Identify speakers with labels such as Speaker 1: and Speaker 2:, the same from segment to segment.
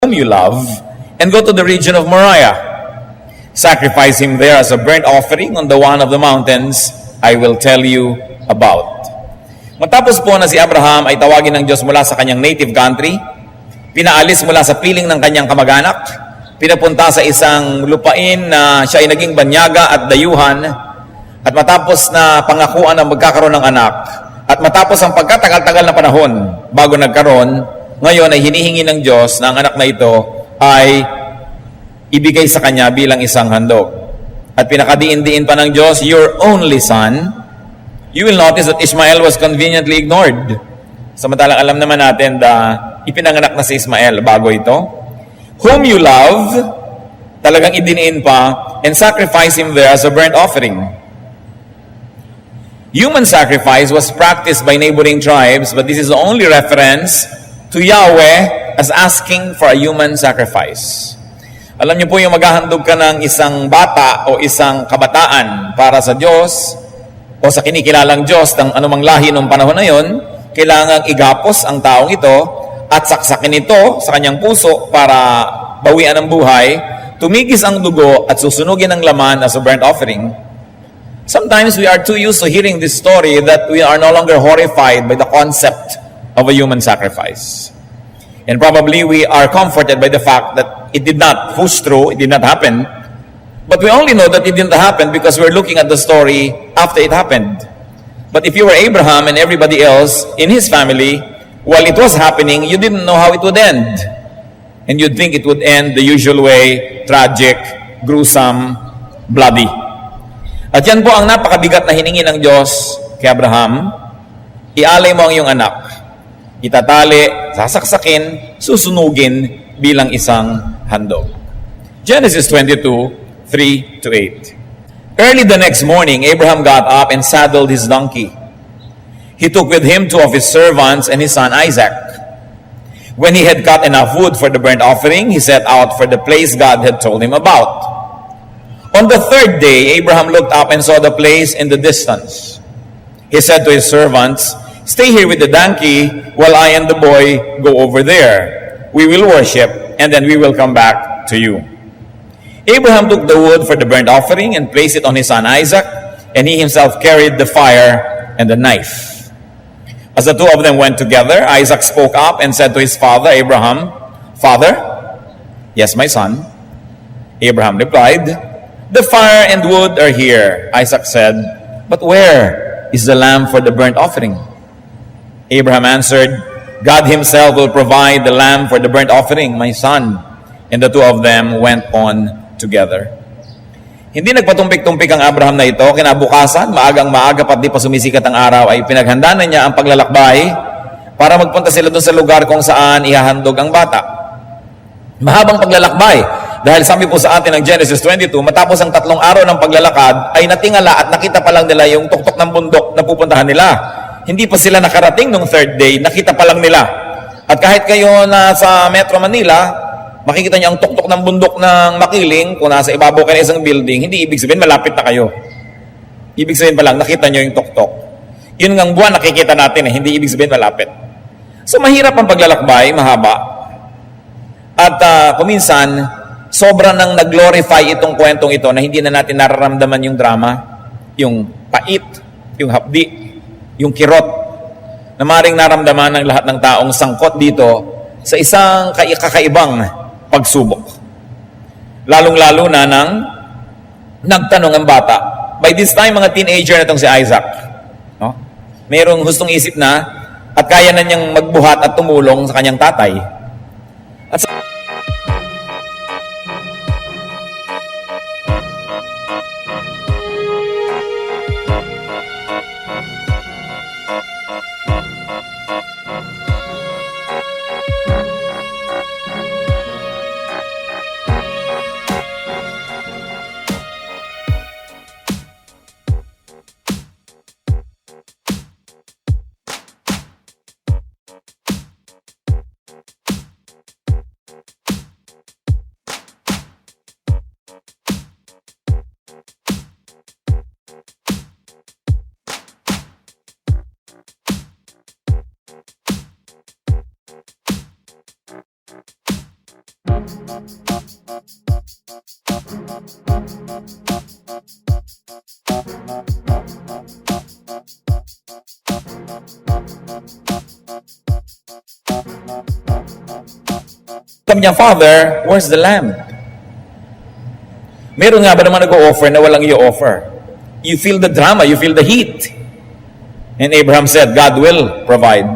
Speaker 1: whom you love, and go to the region of Moriah. Sacrifice him there as a burnt offering on the one of the mountains I will tell you about. Matapos po na si Abraham ay tawagin ng Diyos mula sa kanyang native country, pinaalis mula sa piling ng kanyang kamag-anak, pinapunta sa isang lupain na siya ay naging banyaga at dayuhan, at matapos na pangakuan na magkakaroon ng anak, at matapos ang pagkatagal-tagal na panahon bago nagkaroon, ngayon ay hinihingi ng Diyos na ang anak na ito ay ibigay sa kanya bilang isang handog. At pinakadiin-diin pa ng Diyos, your only son. You will notice that Ishmael was conveniently ignored. Samantalang alam naman natin na ipinanganak na si Ismael bago ito. Whom you love, talagang idiniin pa, and sacrifice him there as a burnt offering. Human sacrifice was practiced by neighboring tribes, but this is the only reference to Yahweh as asking for a human sacrifice. Alam niyo po yung maghahandog ka ng isang bata o isang kabataan para sa Diyos o sa kinikilalang Diyos ng anumang lahi noong panahon na yon, kailangang igapos ang taong ito at saksakin ito sa kanyang puso para bawian ang buhay, tumigis ang dugo at susunugin ang laman as a burnt offering. Sometimes we are too used to hearing this story that we are no longer horrified by the concept of a human sacrifice. And probably we are comforted by the fact that it did not push through, it did not happen. But we only know that it didn't happen because we're looking at the story after it happened. But if you were Abraham and everybody else in his family, while it was happening, you didn't know how it would end. And you'd think it would end the usual way, tragic, gruesome, bloody. At yan po ang napakabigat na hiningi ng Diyos kay Abraham, ialay mo ang iyong anak. Itatali, sasaksakin, susunugin bilang isang handog. Genesis 22, 3-8. Early the next morning, Abraham got up and saddled his donkey. He took with him 2 of his servants and his son Isaac. When he had cut enough wood for the burnt offering, he set out for the place God had told him about. On the 3rd day, Abraham looked up and saw the place in the distance. He said to his servants, "Stay here with the donkey while I and the boy go over there. We will worship, and then we will come back to you." Abraham took the wood for the burnt offering and placed it on his son Isaac, and he himself carried the fire and the knife. As the 2 of them went together, Isaac spoke up and said to his father Abraham, "Father?" "Yes, my son." Abraham replied, "The fire and wood are here." Isaac said, "But where is the lamb for the burnt offering?" Abraham answered, "God himself will provide the lamb for the burnt offering, my son." And the 2 of them went on together. Hindi nagpatumpik-tumpik ang Abraham na ito. Kinabukasan, maagang-maaga pat di pa sumisikat ang araw, ay pinaghanda na niya ang paglalakbay para magpunta sila doon sa lugar kung saan ihahandog ang bata. Mahabang paglalakbay. Dahil sabi po sa atin ng Genesis 22, matapos ang 3 araw ng paglalakad, ay natingala at nakita pa lang nila yung tuktok ng bundok na pupuntahan nila. Hindi pa sila nakarating nung 3rd day, nakita pa lang nila. At kahit kayo na sa Metro Manila, makikita niyo ang tuktok ng bundok ng Makiling, kung nasa ibabaw kayo ng isang building, hindi ibig sabihin malapit na kayo. Ibig sabihin pa lang, nakita niyo yung tuktok. Yun ngang buwan nakikita natin, hindi ibig sabihin malapit. So mahirap ang paglalakbay, mahaba. At kuminsan, sobrang nang nag-glorify itong kwentong ito na hindi na natin nararamdaman yung drama, yung pait, yung hapdi, yung kirot na maring naramdaman ng lahat ng taong sangkot dito sa isang kakaibang pagsubok. Lalong-lalo na nang nagtanong ang bata. By this time, mga teenager na itong si Isaac. No? Mayroong hustong isip na at kaya na niyang magbuhat at tumulong sa kanyang tatay. At Sabi niya, Father, where's the lamb? Meron nga ba naman nag-o-offer na walang i-offer? You feel the drama, you feel the heat. And Abraham said, God will provide.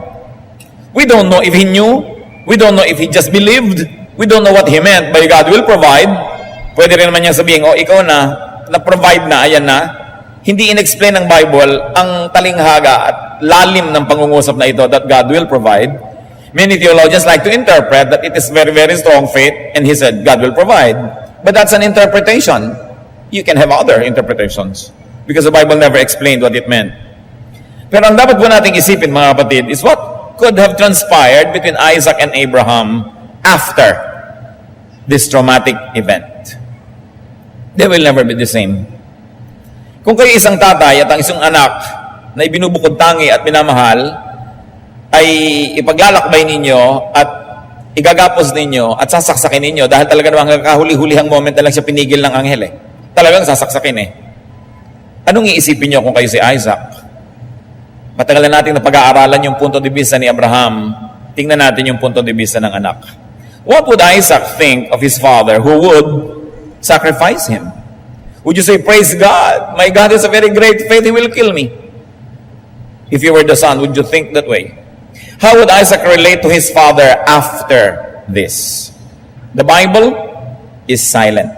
Speaker 1: We don't know if he knew. We don't know if he just believed. We don't know what he meant by God will provide. Pwede rin naman niya sabihin, ikaw na-provide na, ayan na. Hindi in-explain ng Bible ang talinghaga at lalim ng pangungusap na ito that God will provide. Many theologians like to interpret that it is very, very strong faith, and he said, God will provide. But that's an interpretation. You can have other interpretations because the Bible never explained what it meant. Pero ang dapat po nating isipin, mga kapatid, is what could have transpired between Isaac and Abraham after this traumatic event. They will never be the same. Kung kayo isang tatay at ang isang anak na ibinubukod tangi at minamahal, ay ipaglalakbay ninyo at igagapos ninyo at sasaksakin ninyo dahil talaga namang kahuli-hulihang moment na lang siya pinigil ng anghel Talagang sasaksakin Anong iisipin niyo kung kayo si Isaac? Matagal na natin na pag-aaralan yung punto de vista ni Abraham. Tingnan natin yung punto de vista ng anak. What would Isaac think of his father who would sacrifice him? Would you say, praise God, my God is a very great faith, he will kill me? If you were the son, would you think that way? How would Isaac relate to his father after this? The Bible is silent.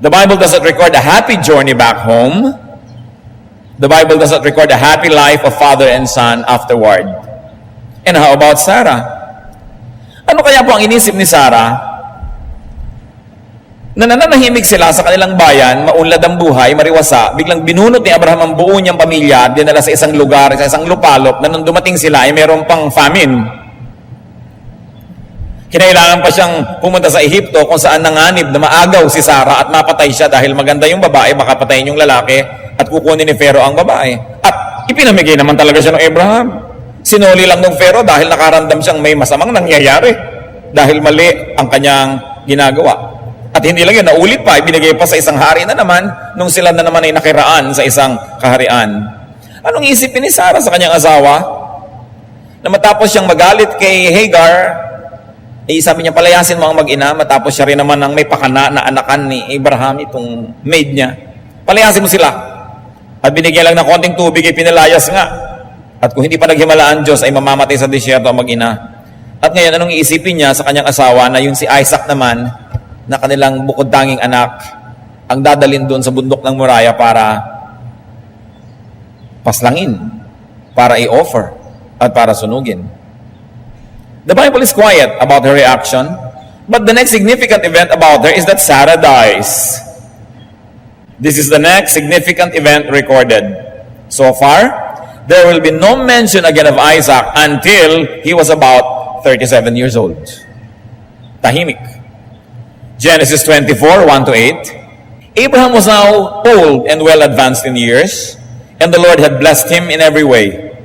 Speaker 1: The Bible doesn't record a happy journey back home. The Bible doesn't record a happy life of father and son afterward. And how about Sarah? Ano kaya po ang inisip ni Sarah? Nananahimik sila sa kanilang bayan, maunlad ang buhay, mariwasa, biglang binunot ni Abraham ang buo niyang pamilya, dinala sa isang lugar, sa isang lupalop, na nung dumating sila ay meron pang famine. Kinailangan pa siyang pumunta sa Ehipto kung saan nanganib na maagaw si Sarah at mapatay siya dahil maganda yung babae, baka patayin yung lalaki at kukunin ni Pharaoh ang babae. At ipinamigay naman talaga siya ng Abraham. Sinuli lang ng Pharaoh dahil nakaramdam siyang may masamang nangyayari dahil mali ang kanyang ginagawa. At hindi lang yun, naulit pa, ibinigay pa sa isang hari na naman nung sila na naman ay nakiraan sa isang kaharian. Anong isipin ni Sarah sa kanyang asawa? Na matapos siyang magalit kay Hagar, sabi niya, palayasin mo ang mag-ina, matapos siya rin naman ang may pakana na anakan ni Abraham, itong maid niya. Palayasin mo sila. At binigyan lang ng konting tubig, ay pinalayas nga. At kung hindi pa naghimalaan Diyos, ay mamamatay sa disyerto ang mag-ina. At ngayon, anong iisipin niya sa kanyang asawa na yung si Isaac naman, na kanilang bukod tanging anak, ang dadalhin doon sa bundok ng Moriah para paslangin, para i-offer, at para sunugin. The Bible is quiet about her reaction, but the next significant event about her is that Sarah dies. This is the next significant event recorded. So far, there will be no mention again of Isaac until he was about 37 years old. Tahimik. Genesis 24, 1-8. Abraham was now old and well advanced in years, and the Lord had blessed him in every way.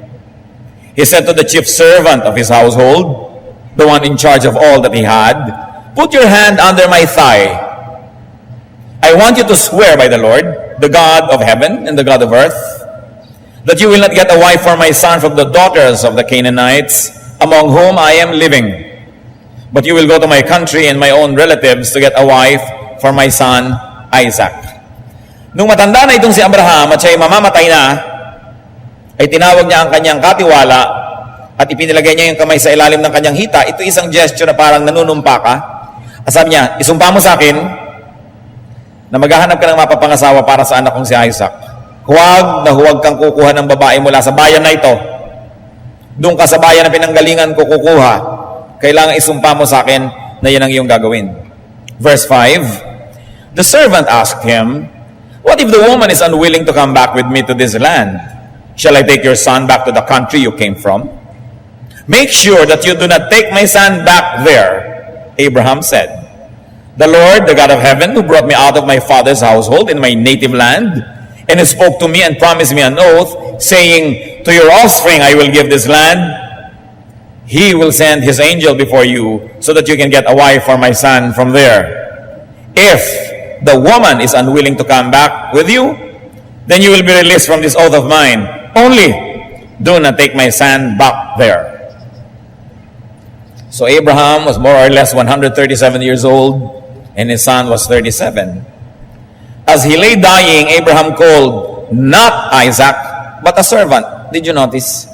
Speaker 1: He said to the chief servant of his household, the one in charge of all that he had, "Put your hand under my thigh. I want you to swear by the Lord, the God of heaven and the God of earth, that you will not get a wife for my son from the daughters of the Canaanites, among whom I am living. But you will go to my country and my own relatives to get a wife for my son Isaac." Nung matanda na itong si Abraham at siya ay mamamatay na, ay tinawag niya ang kanyang katiwala at ipinilagay niya yung kamay sa ilalim ng kanyang hita. Ito isang gesture na parang nanunumpa ka. At sabi niya, isumpa mo sa akin na maghahanap ka ng mapapangasawa para sa anak kong si Isaac. Huwag kang kukuha ng babae mula sa bayan na ito. Doon ka sa bayan na pinanggalingan ko kukuha. Kailangan isumpa mo sa akin na yan ang iyong gagawin. Verse 5, the servant asked him, "What if the woman is unwilling to come back with me to this land? Shall I take your son back to the country you came from?" "Make sure that you do not take my son back there," Abraham said. "The Lord, the God of heaven, who brought me out of my father's household in my native land, and who spoke to me and promised me an oath, saying, 'To your offspring I will give this land,' he will send his angel before you so that you can get a wife for my son from there. If the woman is unwilling to come back with you, then you will be released from this oath of mine. Only do not take my son back there. So Abraham was more or less 137 years old, and his son was 37. As he lay dying, Abraham called not Isaac, but a servant. Did you notice?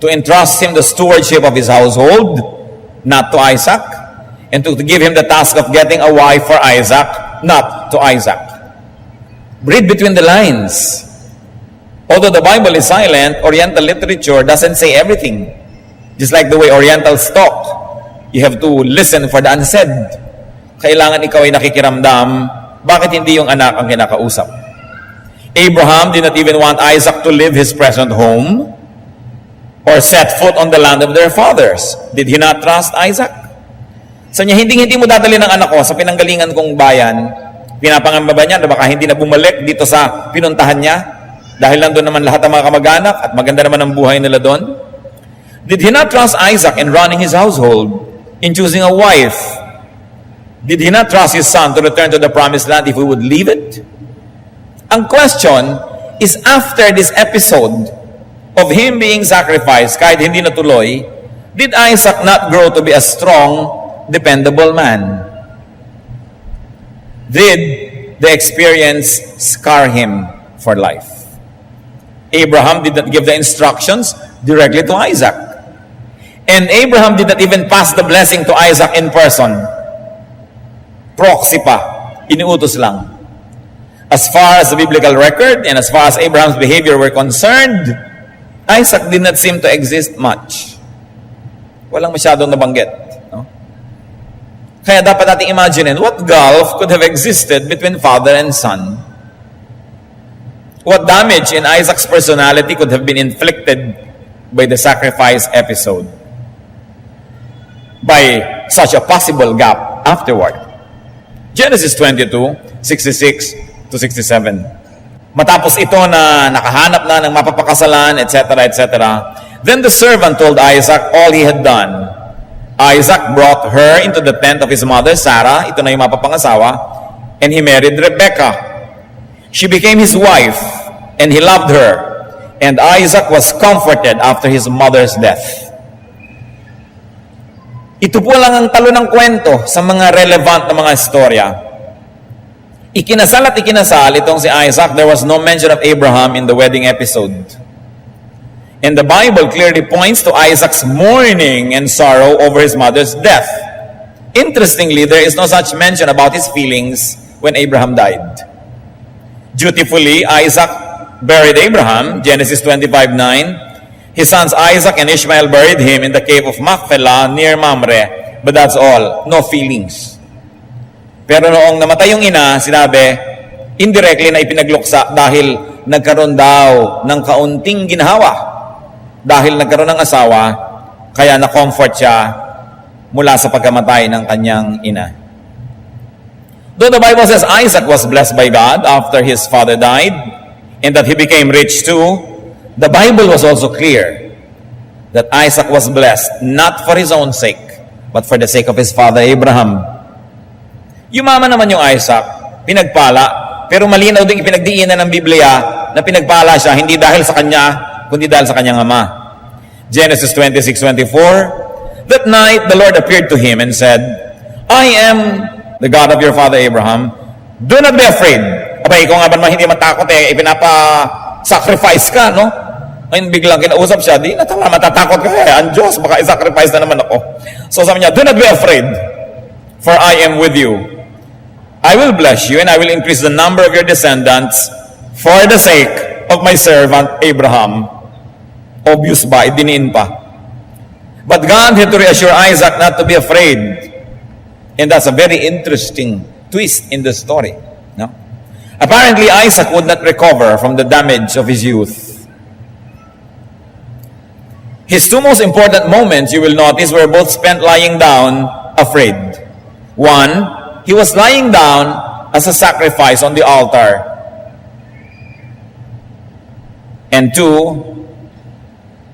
Speaker 1: To entrust him the stewardship of his household, not to Isaac, and to give him the task of getting a wife for Isaac, not to Isaac. Read between the lines. Although the Bible is silent, Oriental literature doesn't say everything. Just like the way Orientals talk, you have to listen for the unsaid. Kailangan ikaw ay nakikiramdam, bakit hindi yung anak ang kinakausap? Abraham did not even want Isaac to leave his present home or set foot on the land of their fathers. Did he not trust Isaac? Sa niya, hindi mo dadali ng anak ko sa pinanggalingan kong bayan. Pinapangamba ba niya na baka hindi na bumalik dito sa pinuntahan niya? Dahil nandun naman lahat ng mga kamag-anak at maganda naman ang buhay nila doon. Did he not trust Isaac in running his household, in choosing a wife? Did he not trust his son to return to the promised land if he would leave it? Ang question is, after this episode of him being sacrificed, kahit hindi natuloy, did Isaac not grow to be a strong, dependable man? Did the experience scar him for life? Abraham did not give the instructions directly to Isaac. And Abraham did not even pass the blessing to Isaac in person. Proxy pa. Iniutos lang. As far as the biblical record and as far as Abraham's behavior were concerned, Isaac did not seem to exist much. Walang masyadong nabanggit. No? Kaya dapat natin imagine what gulf could have existed between father and son. What damage in Isaac's personality could have been inflicted by the sacrifice episode, by such a possible gap afterward. Genesis 22, 66 to 67. Matapos ito na nakahanap na ng mapapakasalan, etc., etc., then the servant told Isaac all he had done. Isaac brought her into the tent of his mother, Sarah, ito na yung mapapangasawa, and he married Rebekah. She became his wife, and he loved her, and Isaac was comforted after his mother's death. Ito po lang ang talo ng kwento sa mga relevant na mga istorya. Ikinasal at ikinasal itong si Isaac. There was no mention of Abraham in the wedding episode. And the Bible clearly points to Isaac's mourning and sorrow over his mother's death. Interestingly, there is no such mention about his feelings when Abraham died. Dutifully, Isaac buried Abraham, Genesis 25:9. His sons Isaac and Ishmael buried him in the cave of Machpelah near Mamre. But that's all. No feelings. Pero noong namatay yung ina, sinabi, indirectly na ipinagluksa dahil nagkaroon daw ng kaunting ginhawa. Dahil nagkaroon ng asawa, kaya na-comfort siya mula sa pagkamatay ng kanyang ina. Though the Bible says Isaac was blessed by God after his father died, and that he became rich too, the Bible was also clear that Isaac was blessed not for his own sake, but for the sake of his father Abraham. Yumaman naman yung Isaac, pinagpala, pero malinaw din ipinagdiinan ng Biblia na pinagpala siya hindi dahil sa kanya, kundi dahil sa kanyang ama. Genesis 26:24, that night the Lord appeared to him and said, I am the God of your father Abraham. Do not be afraid. Abay, ikaw nga ba naman hindi matakot ipinapa-sacrifice ka, no? Ngayon biglang kinausap siya, di natala, matatakot ka ang Diyos, baka i-sacrifice na naman ako. So sabi niya, do not be afraid, for I am with you. I will bless you and I will increase the number of your descendants for the sake of my servant Abraham. Obvious ba? Idiniin pa. But God had to reassure Isaac not to be afraid. And that's a very interesting twist in the story. No? Apparently, Isaac would not recover from the damage of his youth. His two most important moments, you will notice, were both spent lying down, afraid. One, he was lying down as a sacrifice on the altar. And two,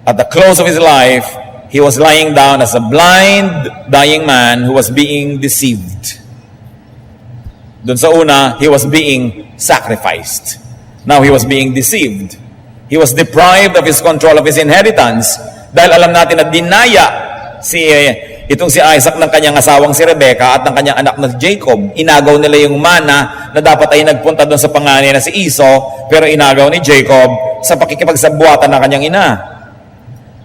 Speaker 1: at the close of his life, he was lying down as a blind, dying man who was being deceived. Doon sa una, he was being sacrificed. Now he was being deceived. He was deprived of his control of his inheritance dahil alam natin na dinaya itong si Isaac ng kanyang asawang si Rebecca at ng kanyang anak na Jacob. Inagaw nila yung mana na dapat ay nagpunta doon sa panganay na si Esau, pero inagaw ni Jacob sa pakikipagsabuatan ng kanyang ina.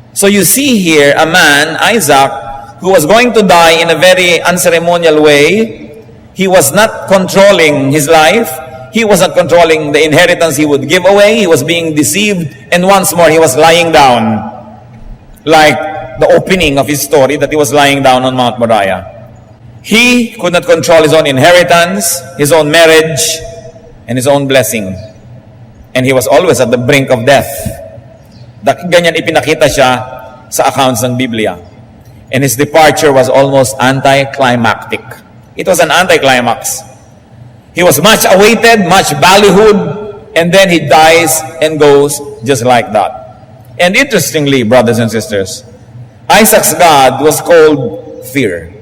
Speaker 1: So you see here a man, Isaac, who was going to die in a very unceremonial way. He was not controlling his life. He was not controlling the inheritance he would give away. He was being deceived. And once more, he was lying down. Like the opening of his story that he was lying down on Mount Moriah. He could not control his own inheritance, his own marriage, and his own blessing. And he was always at the brink of death. Ganyan ipinakita siya sa accounts ng Biblia. And his departure was almost anticlimactic. It was an anticlimax. He was much awaited, much ballyhooed, and then he dies and goes just like that. And interestingly, brothers and sisters, Isaac's God was called fear.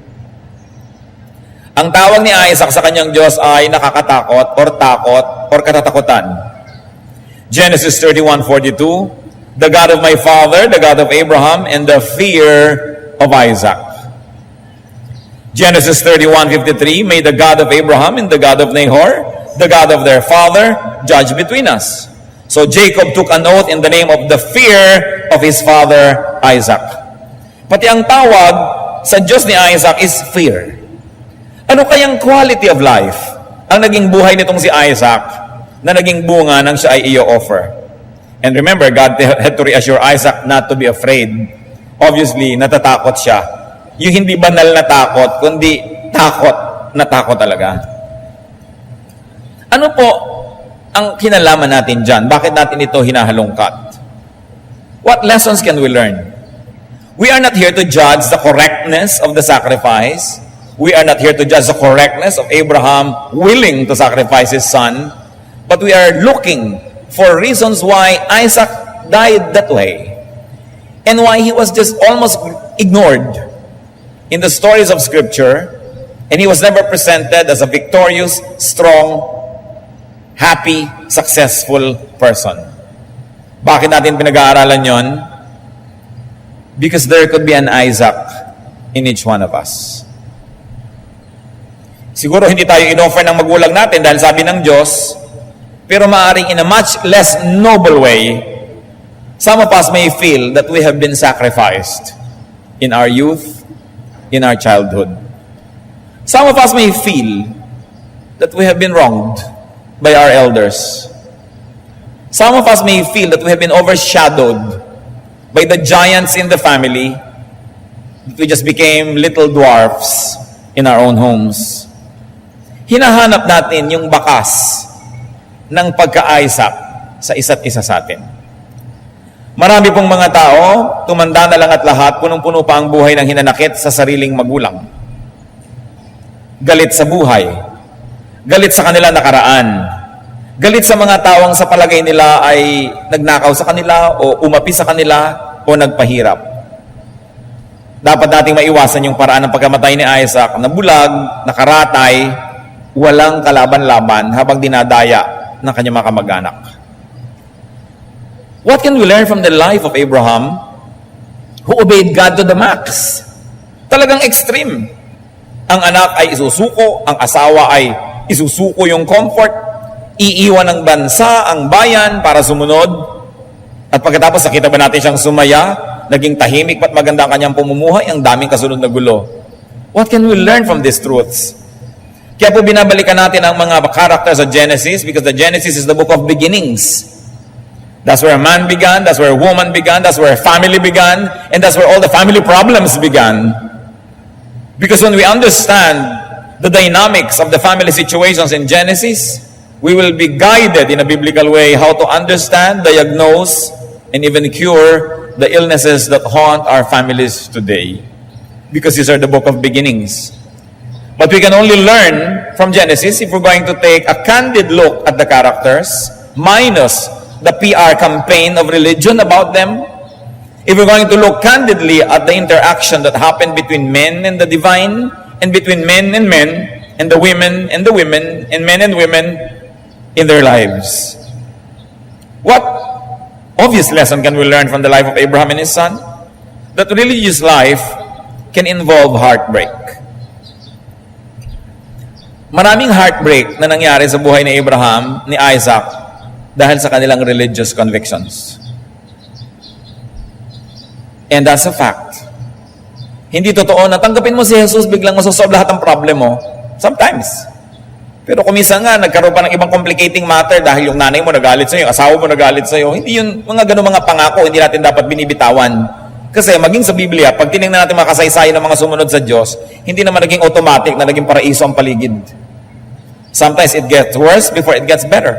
Speaker 1: Ang tawag ni Isaac sa kanyang Diyos ay nakakatakot or takot or katatakutan. Genesis 31:42, the God of my father, the God of Abraham, and the fear of Isaac. Genesis 31:53, may the God of Abraham and the God of Nahor, the God of their father, judge between us. So Jacob took an oath in the name of the fear of his father Isaac. Pati ang tawag sa Diyos ni Isaac is fear. Ano kayang quality of life ang naging buhay nitong si Isaac na naging bunga ng siya ay i-offer? And remember, God had to reassure Isaac not to be afraid. Obviously, natatakot siya. Yung hindi banal na takot, kundi takot na takot talaga. Ano po ang kinalaman natin dyan? Bakit natin ito hinahalungkat? What lessons can we learn? We are not here to judge the correctness of the sacrifice. We are not here to judge the correctness of Abraham willing to sacrifice his son. But we are looking for reasons why Isaac died that way. And why he was just almost ignored in the stories of Scripture, and he was never presented as a victorious, strong, happy, successful person. Bakit natin pinag-aaralan yon? Because there could be an Isaac in each one of us. Siguro hindi tayo in-offer ng magulang natin dahil sabi ng Diyos, pero maaring in a much less noble way, some of us may feel that we have been sacrificed in our youth, in our childhood. Some of us may feel that we have been wronged by our elders. Some of us may feel that we have been overshadowed by the giants in the family, that we just became little dwarfs in our own homes. Hinahanap natin yung bakas ng pagka-Isaac sa isa't isa sa atin. Marami pong mga tao, tumanda na lang at lahat, punong-puno pa ang buhay ng hinanakit sa sariling magulang. Galit sa buhay. Galit sa kanilang nakaraan. Galit sa mga tawang sa palagay nila ay nagnakaw sa kanila o umapi sa kanila o nagpahirap. Dapat nating maiwasan yung paraan ng pagkamatay ni Isaac na bulag, nakaratay, walang kalaban-laban habang dinadaya ng kanyang mga kamag-anak. What can we learn from the life of Abraham who obeyed God to the max? Talagang extreme. Ang anak ay isusuko, ang asawa ay isusuko yung comfort, iiwan ng bansa, ang bayan para sumunod. At pagkatapos nakita ba natin siyang sumaya, naging tahimik at maganda ang kanyang pumumuhay, ang daming kasunod na gulo. What can we learn from these truths? Kaya po binabalikan natin ang mga characters of Genesis because the Genesis is the book of beginnings. That's where a man began, that's where a woman began, that's where a family began, and that's where all the family problems began. Because when we understand the dynamics of the family situations in Genesis, we will be guided in a biblical way how to understand, diagnose, and even cure the illnesses that haunt our families today. Because these are the book of beginnings. But we can only learn from Genesis if we're going to take a candid look at the characters, minus the PR campaign of religion about them. if we're going to look candidly at the interaction that happened between men and the divine, and between men, and the women, and men and women in their lives. What obvious lesson can we learn from the life of Abraham and his son? That religious life can involve heartbreak. Maraming heartbreak na nangyari sa buhay ni Abraham, ni Isaac, dahil sa kanilang religious convictions. And that's a fact. Hindi totoo na tanggapin mo si Jesus, biglang masosolve lahat ng problem mo. Sometimes. Pero kung minsan nga, nagkaroon pa ng ibang complicating matter dahil yung nanay mo nagalit sa'yo, yung asawa mo nagalit sa'yo, hindi yun, mga ganun mga pangako, hindi natin dapat binibitawan. Kasi maging sa Biblia, pag tinignan natin mga kasaysayan ng mga sumunod sa Diyos, hindi naman naging automatic na naging paraiso ang paligid. Sometimes it gets worse before it gets better.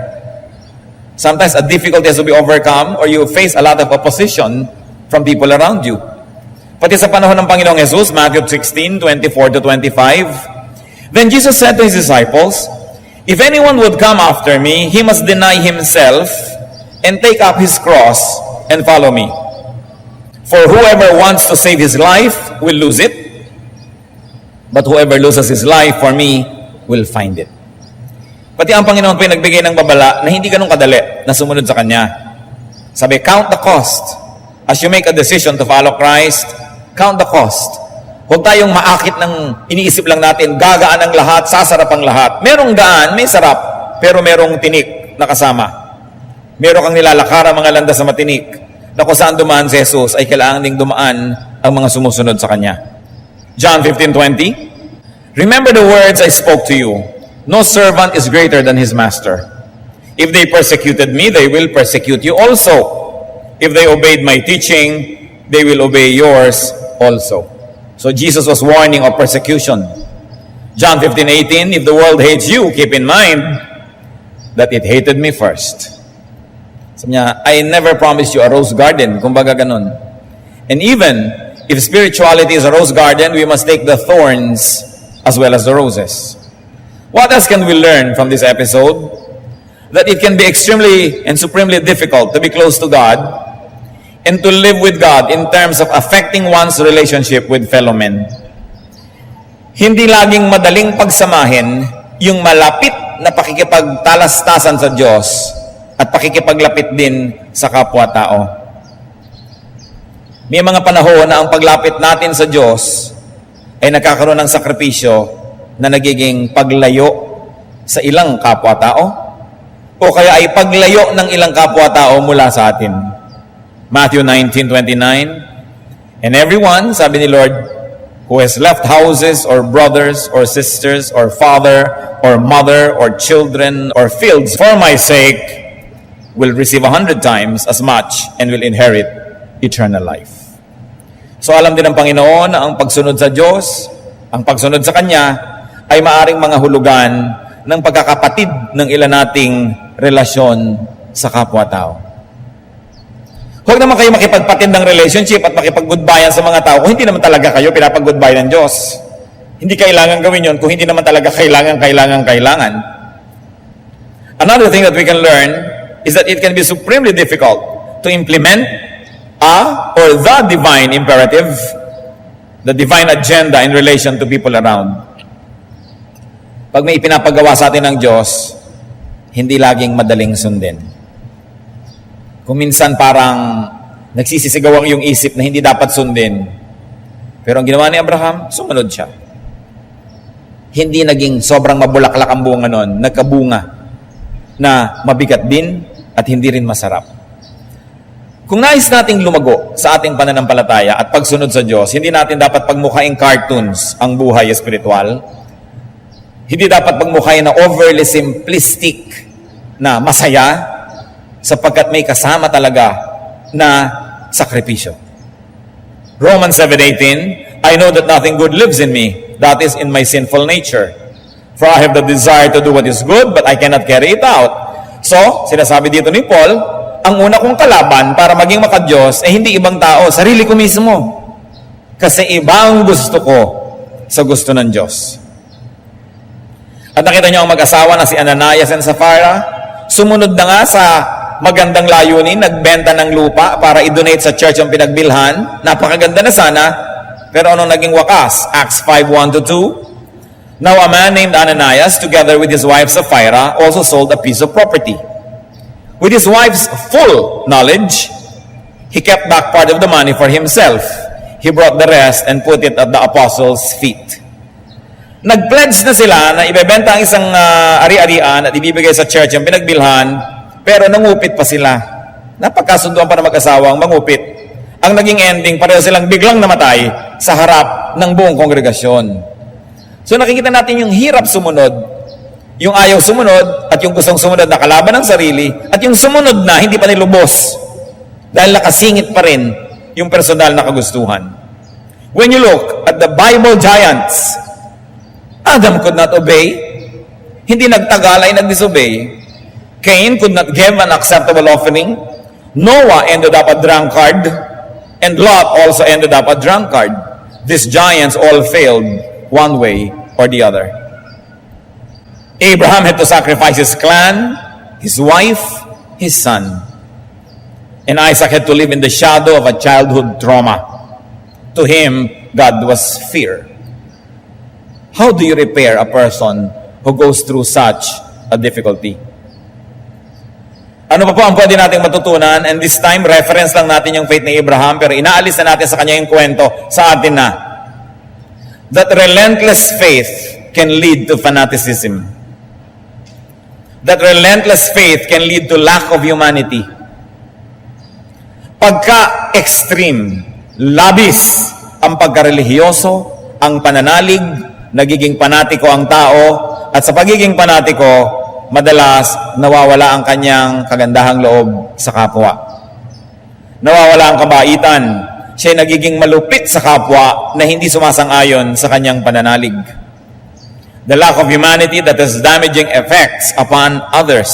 Speaker 1: Sometimes a difficulty has to be overcome or you face a lot of opposition from people around you. Pati sa panahon ng Panginoong Jesus, Matthew 16:24-25, then Jesus said to his disciples, if anyone would come after me, he must deny himself and take up his cross and follow me. For whoever wants to save his life will lose it, but whoever loses his life for me will find it. Pati ang Panginoon po nagbigay ng babala na hindi ganun kadali na sumunod sa Kanya. Sabi, count the cost. As you make a decision to follow Christ, count the cost. Huwag tayong maakit ng iniisip lang natin, gagaan ang lahat, sasarap ang lahat. Merong gaan, may sarap, pero merong tinik na kasama. Meron kang nilalakara mga landas sa matinik, na kung saan dumaan si Jesus ay kailangan ding dumaan ang mga sumusunod sa Kanya. John 15:20, remember the words I spoke to you. No servant is greater than his master. If they persecuted me, they will persecute you also. If they obeyed my teaching, they will obey yours also. So Jesus was warning of persecution. John 15:18, if the world hates you, keep in mind that it hated me first. Sabi niya, I never promised you a rose garden, kumbaga ganun. And even if spirituality is a rose garden, we must take the thorns as well as the roses. What else can we learn from this episode? That it can be extremely and supremely difficult to be close to God and to live with God in terms of affecting one's relationship with fellow men. Hindi laging madaling pagsamahin yung malapit na pakikipagtalastasan sa Diyos at pakikipaglapit din sa kapwa-tao. May mga panahon na ang paglapit natin sa Diyos ay nagkakaroon ng sakripisyo na nagiging paglayo sa ilang kapwa-tao o kaya ay paglayo ng ilang kapwa-tao mula sa atin. Matthew 19:29, and everyone, sabi ni Lord, who has left houses or brothers or sisters or father or mother or children or fields for my sake will receive 100 times as much and will inherit eternal life. So alam din ng Panginoon na ang pagsunod sa Diyos, ang pagsunod sa Kanya, ay maaring mga hulugan ng pagkakapatid ng ilan nating relasyon sa kapwa-tao. Huwag naman kayo makipagpatid ng relationship at makipag-goodbye sa mga tao kung hindi naman talaga kayo pinapag-goodbye ng Diyos. Hindi kailangan gawin yon kung hindi naman talaga kailangan. Another thing that we can learn is that it can be supremely difficult to implement or the divine imperative, the divine agenda in relation to people around. Pag may ipinapagawa sa atin ng Diyos, hindi laging madaling sundin. Kung minsan parang nagsisisigaw ang iyong isip na hindi dapat sundin, pero ang ginawa ni Abraham, sumunod siya. Hindi naging sobrang mabulaklak ang bunga nun, nagkabunga na mabigat din at hindi rin masarap. Kung nais nating lumago sa ating pananampalataya at pagsunod sa Diyos, hindi natin dapat pagmukhaing cartoons ang buhay espiritual. Hindi dapat pagmukhain na overly simplistic na masaya sapagkat may kasama talaga na sakripisyo. Romans 7:18, I know that nothing good lives in me, that is in my sinful nature. For I have the desire to do what is good, but I cannot carry it out. So, sinasabi dito ni Paul, ang una kong kalaban para maging makadiyos ay hindi ibang tao, sarili ko mismo. Kasi ibang gusto ko sa gusto ng Diyos. At nakita niyo ang mag-asawa na si Ananias and Sapphira, sumunod na nga sa magandang layunin, nagbenta ng lupa para i-donate sa church ang pinagbilhan. Napakaganda na sana, pero anong naging wakas? Acts 5:1-2. Now a man named Ananias, together with his wife Sapphira, also sold a piece of property. With his wife's full knowledge, he kept back part of the money for himself. He brought the rest and put it at the apostles' feet. Nag-pledge na sila na ibebenta ang isang ari-arian at ibibigay sa church ang pinagbilhan, pero nangupit pa sila. Napagkasunduan pa na mag-asawang mangupit. Ang naging ending, pareho silang biglang namatay sa harap ng buong kongregasyon. So nakikita natin yung hirap sumunod, yung ayaw sumunod, at yung gustong sumunod na kalaban ng sarili, at yung sumunod na hindi pa nilubos dahil nakasingit pa rin yung personal na kagustuhan. When you look at the Bible giants, Adam could not obey. Hindi nagtagal ay nag-disobey. Cain could not give an acceptable offering. Noah ended up a drunkard. And Lot also ended up a drunkard. These giants all failed one way or the other. Abraham had to sacrifice his clan, his wife, his son. And Isaac had to live in the shadow of a childhood trauma. To him, God was fear. How do you repair a person who goes through such a difficulty? Ano pa po ang pwede nating matutunan? And this time, reference lang natin yung faith ni Abraham, pero inaalis na natin sa kanya yung kwento sa atin na. That relentless faith can lead to fanaticism. That relentless faith can lead to lack of humanity. Pagka-extreme, labis ang pagkarelihiyoso, ang pananalig, nagiging panatiko ang tao, at sa pagiging panatiko, madalas nawawala ang kanyang kagandahang loob sa kapwa. Nawawala ang kabaitan. Siya nagiging malupit sa kapwa na hindi sumasang-ayon sa kanyang pananalig. The lack of humanity that has damaging effects upon others.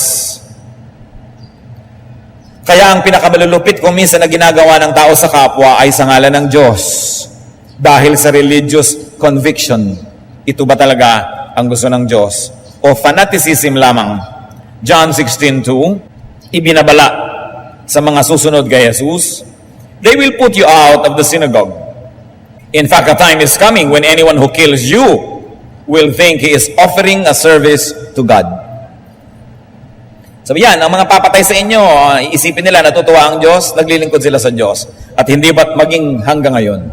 Speaker 1: Kaya ang pinakamalulupit kung minsan na ginagawa ng tao sa kapwa ay sa ngalan ng Diyos. Dahil sa religious conviction. Ito ba talaga ang gusto ng Diyos? O fanaticism lamang? John 16:2, ibinabala sa mga susunod kay Jesus, they will put you out of the synagogue. In fact, a time is coming when anyone who kills you will think he is offering a service to God. Sabi yan, ang mga papatay sa inyo, isipin nila natutuwa ang Diyos, naglilingkod sila sa Diyos. At hindi ba't maging hanggang ngayon?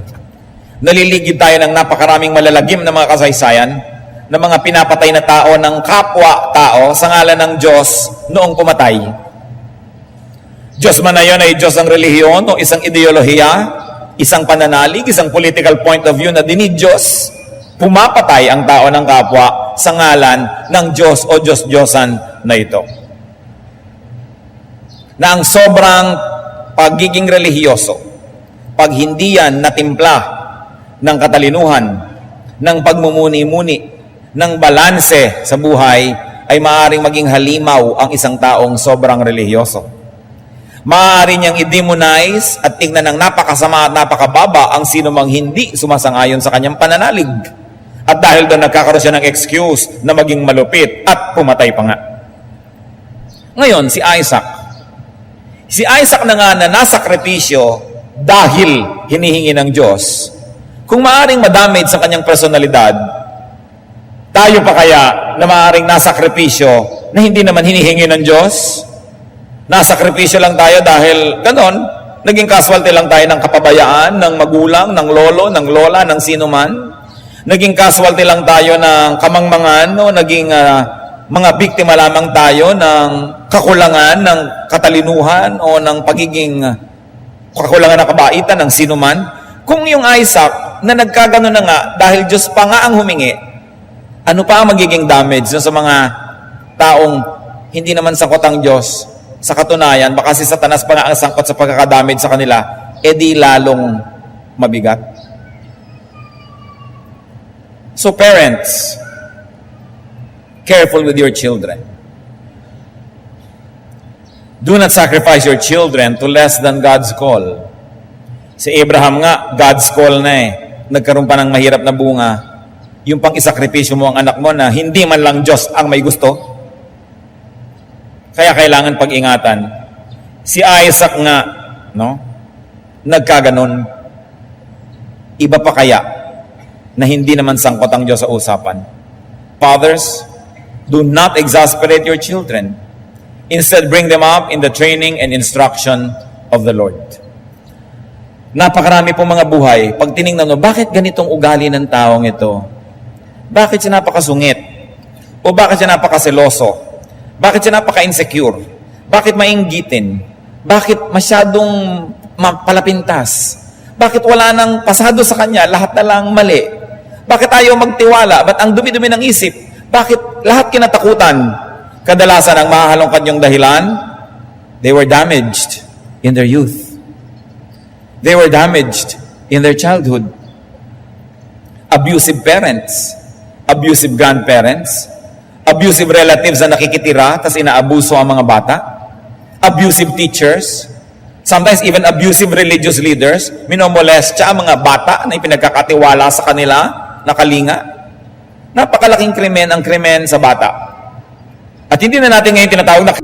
Speaker 1: Naliligid tayo ng napakaraming malalagim na mga kasaysayan ng mga pinapatay na tao ng kapwa-tao sa ngalan ng Diyos noong pumatay. Diyos man na yun ay Diyos ng relihiyon o isang ideolohiya, isang pananalig, isang political point of view na dinidiyos, pumapatay ang tao ng kapwa sa ngalan ng Diyos o Diyos-Diyosan na ito. Na ang sobrang pagiging relihiyoso, pag hindi yan natimpla ng katalinuhan, ng pagmumuni-muni, ng balanse sa buhay, ay maaaring maging halimaw ang isang taong sobrang relihiyoso. Maaari niyang i-demonize at tingnan ng napakasama at napakababa ang sino mang hindi sumasang-ayon sa kanyang pananalig. At dahil doon nagkakaroon siya ng excuse na maging malupit at pumatay pa nga. Ngayon, si Isaac. Si Isaac na nga na nasakripisyo dahil hinihingi ng Diyos. Kung maaring madamage sa kanyang personalidad, tayo pa kaya na maaring nasakripisyo na hindi naman hinihingi ng Diyos? Nasakripisyo lang tayo dahil ganon, naging casualty lang tayo ng kapabayaan, ng magulang, ng lolo, ng lola, ng sino man. Naging casualty lang tayo ng kamangmangan, no? Naging mga biktima lamang tayo ng kakulangan, ng katalinuhan, o ng pagiging kakulangan ng kabaitan ng sino man. Kung yung Isaac na nagkagano na nga, dahil Diyos pa nga ang humingi, ano pa ang magiging damage no, sa mga taong hindi naman sangkot ang Diyos? Sa katunayan, baka si Satanas pa nga ang sangkot sa pagkakadamage sa kanila, edi lalong mabigat. So parents, careful with your children. Do not sacrifice your children to less than God's call. Si Abraham nga, God's call na eh. Nagkaroon pa ng mahirap na bunga. Yung pang isakripisyo mo ang anak mo na hindi man lang Diyos ang may gusto. Kaya kailangan pag-ingatan. Si Isaac nga, no? Nagkaganon. Iba pa kaya na hindi naman sangkot ang Diyos sa usapan? Fathers, do not exasperate your children. Instead, bring them up in the training and instruction of the Lord. Napakarami po mga buhay. Pag tinignan mo, bakit ganitong ugali ng taong ito? Bakit siya napakasungit? O bakit siya napakaseloso? Bakit siya napaka-insecure? Bakit mainggitin? Bakit masyadong palapintas? Bakit wala nang pasado sa kanya? Lahat na lang mali. Bakit ayaw magtiwala? Ba't ang dumi-dumi ng isip? Bakit lahat kinatakutan? Kadalasan ang mahahalongkat yung dahilan, they were damaged in their youth. They were damaged in their childhood. Abusive parents, abusive grandparents, abusive relatives na nakikitira tas inaabuso ang mga bata, abusive teachers, sometimes even abusive religious leaders, minomolestya ang mga bata na ipinagkakatiwala sa kanila, nakalinga. Napakalaking krimen ang krimen sa bata. At hindi na natin ngayon tinatawag na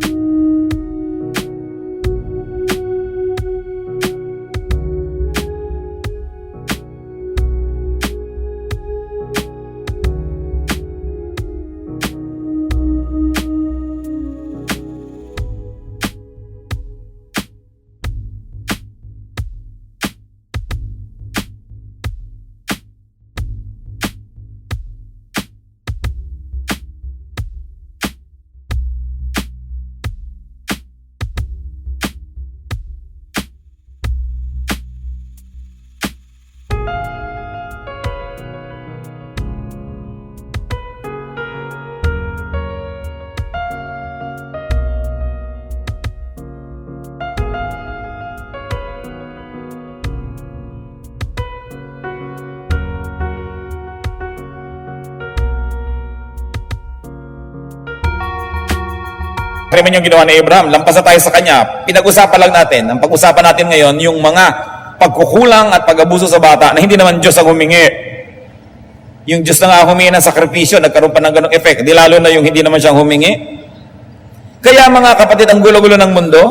Speaker 1: krimen yung ginawa ni Abraham. Lampas na tayo sa kanya. Pinag-usapan lang natin. Ang pag-usapan natin ngayon, yung mga pagkukulang at pag-abuso sa bata na hindi naman Diyos ang humingi. Yung Diyos na nga humingi ng sakripisyo, nagkaroon pa ng ganong effect. Di lalo na yung hindi naman siyang humingi. Kaya mga kapatid, ang gulo-gulo ng mundo,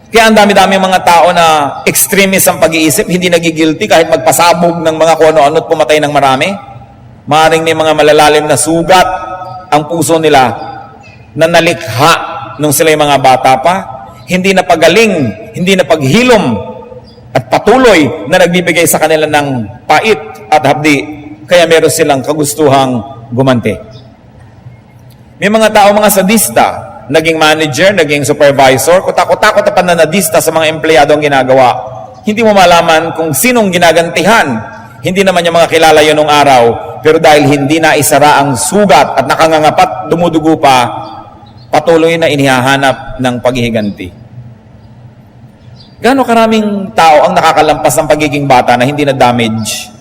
Speaker 1: kaya ang dami-dami mga tao na extremist ang pag-iisip, hindi nagigilty kahit magpasabog ng mga kung ano-ano at pumatay ng marami. Maaaring may mga malalalim na sugat ang puso nila na nalikha nung sila yung mga bata pa, hindi na pagaling, hindi na paghilom, at patuloy na nagbibigay sa kanila ng pait at hapdi, kaya meron silang kagustuhang gumanti. May mga tao, mga sadista, naging manager, naging supervisor, kutakot-takot na pananadista sa mga empleyado ang ginagawa. Hindi mo malaman kung sinong ginagantihan. Hindi naman yung mga kilala yun nung araw, pero dahil hindi na isara ang sugat at nakangangapat, dumudugo pa, patuloy na inihahanap ng paghihiganti. Gaano karaming tao ang nakakalampas ng pagiging bata na hindi na damage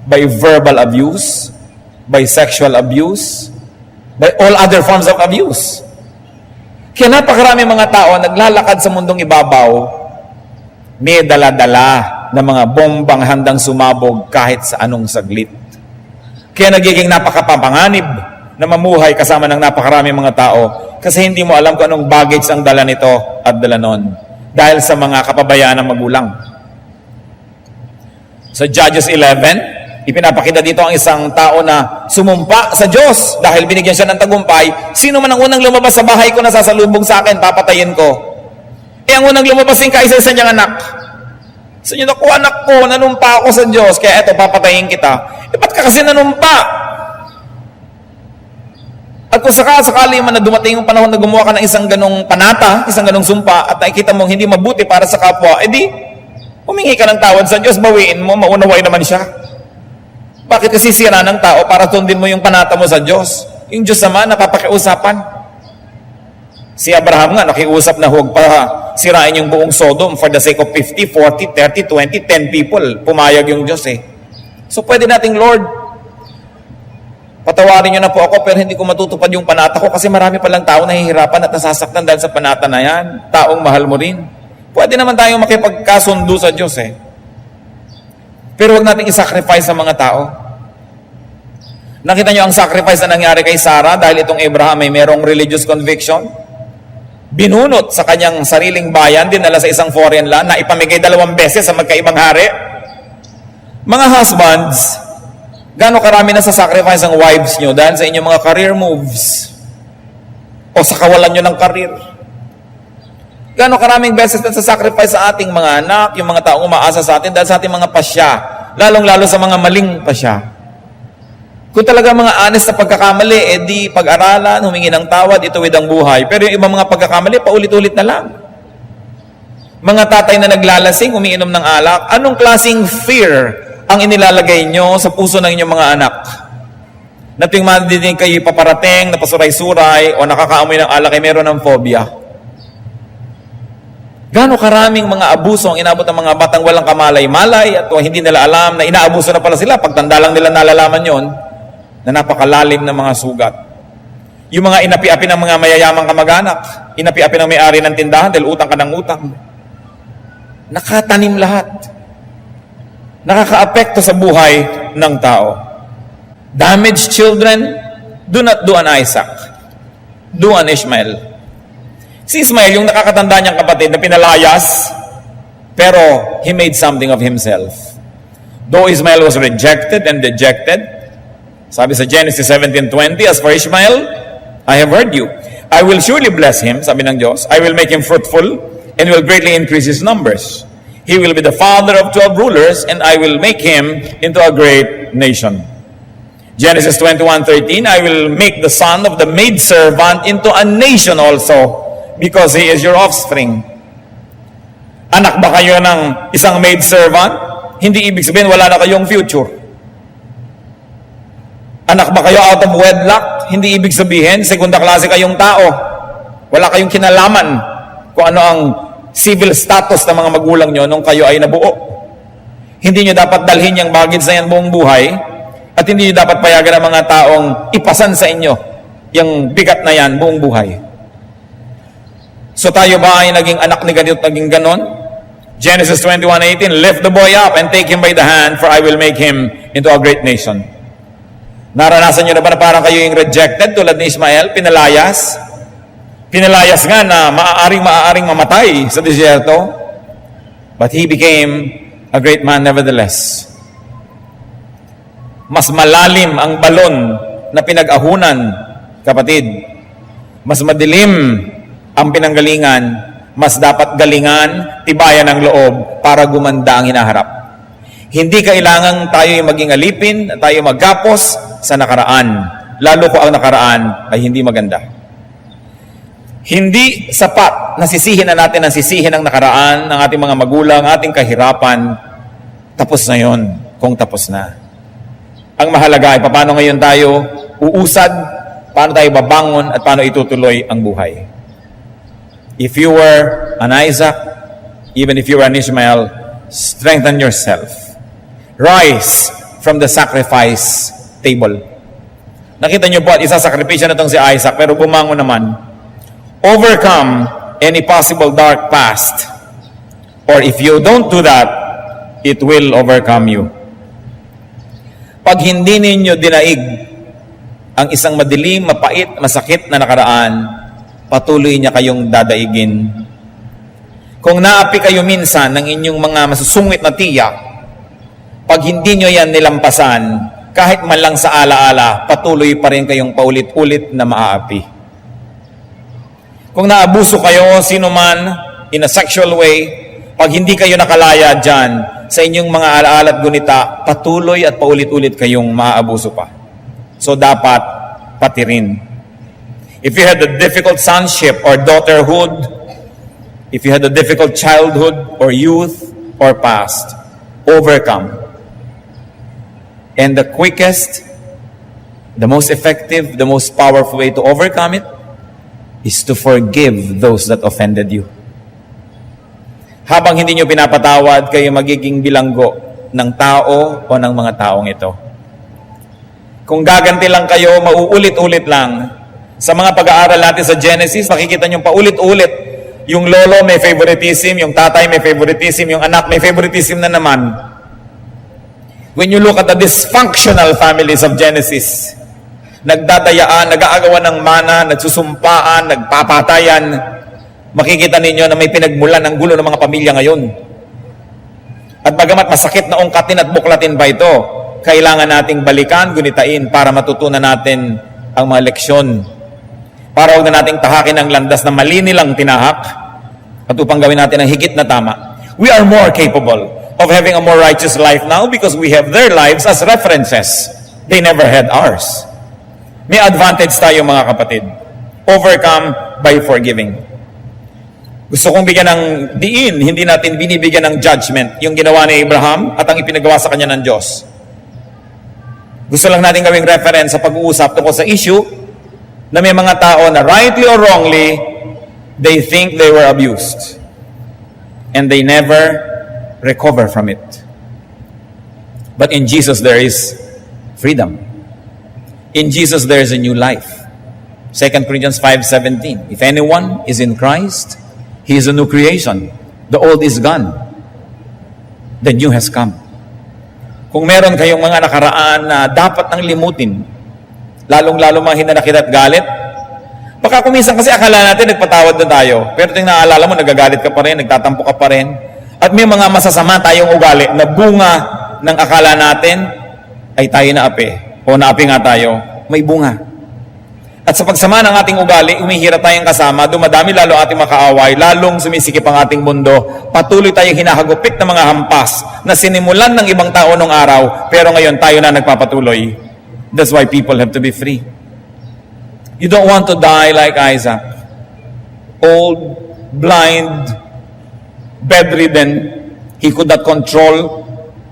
Speaker 1: by verbal abuse, by sexual abuse, by all other forms of abuse. Kaya napakaraming mga tao naglalakad sa mundong ibabaw, may dala-dala na mga bombang handang sumabog kahit sa anong saglit. Kaya nagiging napakapapanganib na mamuhay kasama ng napakaraming mga tao kasi hindi mo alam kung anong baggage ang dala nito at dala nun dahil sa mga kapabayaan ng magulang. Sa Judges 11, ipinapakita dito ang isang tao na sumumpa sa Diyos dahil binigyan siya ng tagumpay. Sino man ang unang lumabas sa bahay ko na sasalubong sa akin, papatayin ko. Ang unang lumabas yung kaisa-isa niyang anak. Sa inyo, naku anak ko, nanumpa ako sa Diyos, kaya eto, papatayin kita. Ba't ka kasi nanumpa? At kung sakali man na dumating yung panahon na gumawa ka ng isang ganong panata, isang ganong sumpa, at nakikita mong hindi mabuti para sa kapwa, edi, humingi ka ng tawad sa Diyos, bawiin mo, maunaway naman siya. Bakit kasi sira ng tao para tundin mo yung panata mo sa Diyos? Yung Diyos naman, napapakiusapan. Si Abraham nga, nakiusap na huwag pa sirain yung buong Sodom for the sake of 50, 40, 30, 20, 10 people. Pumayag yung Diyos eh. So pwede nating, Lord, patawarin niyo na po ako pero hindi ko matutupad yung panata ko kasi marami palang tao nahihirapan at nasasaktan dahil sa panata na yan. Taong mahal mo rin. Pwede naman tayong makipagkasundo sa Diyos eh. Pero huwag nating isacrifice sa mga tao. Nakita niyo ang sacrifice na nangyari kay Sarah dahil itong Abraham ay merong religious conviction? binunot sa kanyang sariling bayan, dinala sa isang foreign land, na ipamigay 2 beses sa magkaibang hari. Mga husbands, gaano karami na sa sacrifice ang wives nyo dahil sa inyong mga career moves o sa kawalan nyo ng career? Gaano karaming beses na sa sacrifice sa ating mga anak, yung mga taong umaasa sa atin dahil sa ating mga pasya, lalong-lalo sa mga maling pasya. Kung talaga mga honest na pagkakamali, di pag-aralan, humingi ng tawad, ituwid ang buhay. Pero yung ibang mga pagkakamali, paulit-ulit na lang. Mga tatay na naglalasing, umiinom ng alak, anong klaseng fear ang inilalagay nyo sa puso ng inyong mga anak? Na tuwing madidinig kayo paparating, napasuray-suray, o nakakaamoy ng alak, ay meron ng phobia. Gaano karaming mga abuso ang inabot ng mga batang walang kamalay-malay at hindi nila alam na inaabuso na pala sila. Pagtanda lang nila nalalaman yon, na napakalalim ng mga sugat. Yung mga inapi-api ng mga mayayamang kamag-anak, inapi-api ng may-ari ng tindahan dahil utang ka ng utang. Nakatanim lahat. Nakakaapekto sa buhay ng tao. Damaged children, do not do an Isaac. Do an Ishmael. Si Ismael, yung nakakatanda niyang kapatid na pinalayas, pero he made something of himself. Though Ismael was rejected and dejected, sabi sa Genesis 17:20, as for Ishmael, I have heard you. I will surely bless him, sabi ng Diyos. I will make him fruitful and will greatly increase his numbers. He will be the father of 12 rulers and I will make him into a great nation. Genesis 21:13, I will make the son of the maidservant into a nation also because he is your offspring. Anak ba kayo ng isang maidservant? Hindi ibig sabihin wala na kayong future. Anak ba kayo out of wedlock? Hindi ibig sabihin, segunda klase kayong tao. Wala kayong kinalaman kung ano ang civil status ng mga magulang nyo nung kayo ay nabuo. Hindi nyo dapat dalhin yung baggage na yan buong buhay at hindi nyo dapat payagan ng mga taong ipasan sa inyo yung bigat na yan buong buhay. So tayo ba ay naging anak ni ganito at naging ganon? Genesis 21:18, lift the boy up and take him by the hand, for I will make him into a great nation. Naranasan nyo na ba na parang kayo yung rejected tulad ni Ismael, pinalayas? Pinalayas nga na maaaring mamatay sa disyerto. But he became a great man nevertheless. Mas malalim ang balon na pinag-ahunan, kapatid. Mas madilim ang pinanggalingan, mas dapat galingan, tibayan ang loob para gumanda ang hinaharap. Hindi kailangan tayo maging alipin, tayo maggapos sa nakaraan. Lalo ko ang nakaraan ay hindi maganda. Hindi sapat na sisihin na natin ang sisihin ng nakaraan, ng ating mga magulang, ating kahirapan. Tapos na yon, kung tapos na. Ang mahalaga ay paano ngayon tayo uusad, paano tayo babangon, at paano itutuloy ang buhay. If you were an Isaac, even if you were an Ishmael, strengthen yourself. Rise from the sacrifice table. Nakita niyo po at isa sakripisyo na itong si Isaac, pero bumangon naman. Overcome any possible dark past. Or if you don't do that, it will overcome you. Pag hindi ninyo dinaig ang isang madilim, mapait, masakit na nakaraan, patuloy niya kayong dadaigin. Kung naapi kayo minsan ng inyong mga masusungit na tiyak, pag hindi nyo yan nilampasan, kahit man lang sa alaala, patuloy pa rin kayong paulit-ulit na maaapi. Kung naabuso kayo, sino man, in a sexual way, pag hindi kayo nakalaya dyan, sa inyong mga alaala at gunita, patuloy at paulit-ulit kayong maaabuso pa. So dapat, pati rin. If you had a difficult sonship or daughterhood, if you had a difficult childhood or youth or past, overcome. And the quickest, the most effective, the most powerful way to overcome it is to forgive those that offended you. Habang hindi nyo pinapatawad, kayo magiging bilanggo ng tao o ng mga taong ito. Kung gaganti lang kayo, mauulit-ulit lang. Sa mga pag-aaral natin sa Genesis, makikita nyo paulit-ulit. Yung lolo may favoritism, yung tatay may favoritism, yung anak may favoritism na naman. When you look at the dysfunctional families of Genesis, nagdadayaan, nag-aagawan ng mana, nagsusumpaan, nagpapatayan, makikita ninyo na may pinagmulan ng gulo ng mga pamilya ngayon. At bagamat masakit na ungkatin at buklatin pa ito, kailangan nating balikan, gunitain para matutunan natin ang mga leksyon. Para huwag na nating tahakin ang landas na mali nilang tinahak at upang gawin natin ang higit na tama. We are more capable of having a more righteous life now because we have their lives as references. They never had ours. May advantage tayo mga kapatid. Overcome by forgiving. Gusto kong bigyan ng diin, hindi natin binibigyan ng judgment yung ginawa ni Abraham at ang ipinagawa sa kanya ng Diyos. Gusto lang natin gawing reference sa pag-uusap tungkol sa issue na may mga tao na rightly or wrongly, they think they were abused. And they never recover from it. But in Jesus there is freedom. In Jesus there is a new life. 2 Corinthians 5:17. If anyone is in Christ, he is a new creation. The old is gone. The new has come. Kung meron kayong mga nakaraan na dapat nang limutin, lalong-lalo mga hinanakit at galit, baka kuminsan kasi akala natin nagpatawad na tayo, pero tingnan naalala mo, nagagalit ka pa rin, nagtatampo ka pa rin, at may mga masasama tayong ugali na bunga ng akala natin ay tayo naapi, o naapi nga tayo, may bunga. At sa pagsama ng ating ugali, umihirap tayong kasama, dumadami lalo ating makaaway, lalong sumisikip ang ating mundo, patuloy tayong hinahagupit ng mga hampas na sinimulan ng ibang tao nung araw, pero ngayon tayo na nagpapatuloy. That's why people have to be free. You don't want to die like Isaac. Old, blind, bedridden, he could not control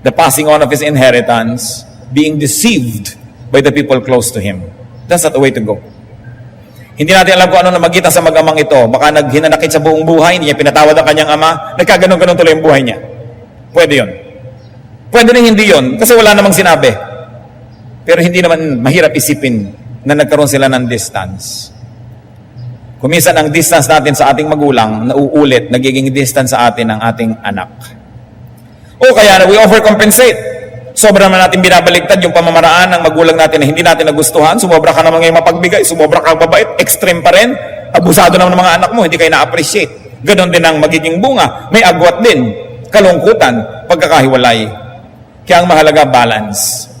Speaker 1: the passing on of his inheritance, being deceived by the people close to him. That's not the way to go. Hindi natin alam kung ano na magitan sa mag-amang ito. Baka naghinanakit sa buong buhay, hindi niya pinatawad ang kanyang ama, nagkaganon-ganon tuloy ang buhay niya. Pwede yun. Pwede rin hindi yun, kasi wala namang sinabi. Pero hindi naman mahirap isipin na nagkaroon sila ng distance. Kuminsan ang distance natin sa ating magulang, nauulit, nagiging distance sa atin ng ating anak. O kaya na we overcompensate. Sobra naman natin binabaligtad yung pamamaraan ng magulang natin na hindi natin nagustuhan, sumobra ka naman ngayon mapagbigay, sumobra ka mabait, extreme pa rin, abusado naman ng mga anak mo, hindi kayo na-appreciate. Ganon din ang magiging bunga. May agwat din, kalungkutan, pagkakahiwalay. Kaya ang mahalaga, balance.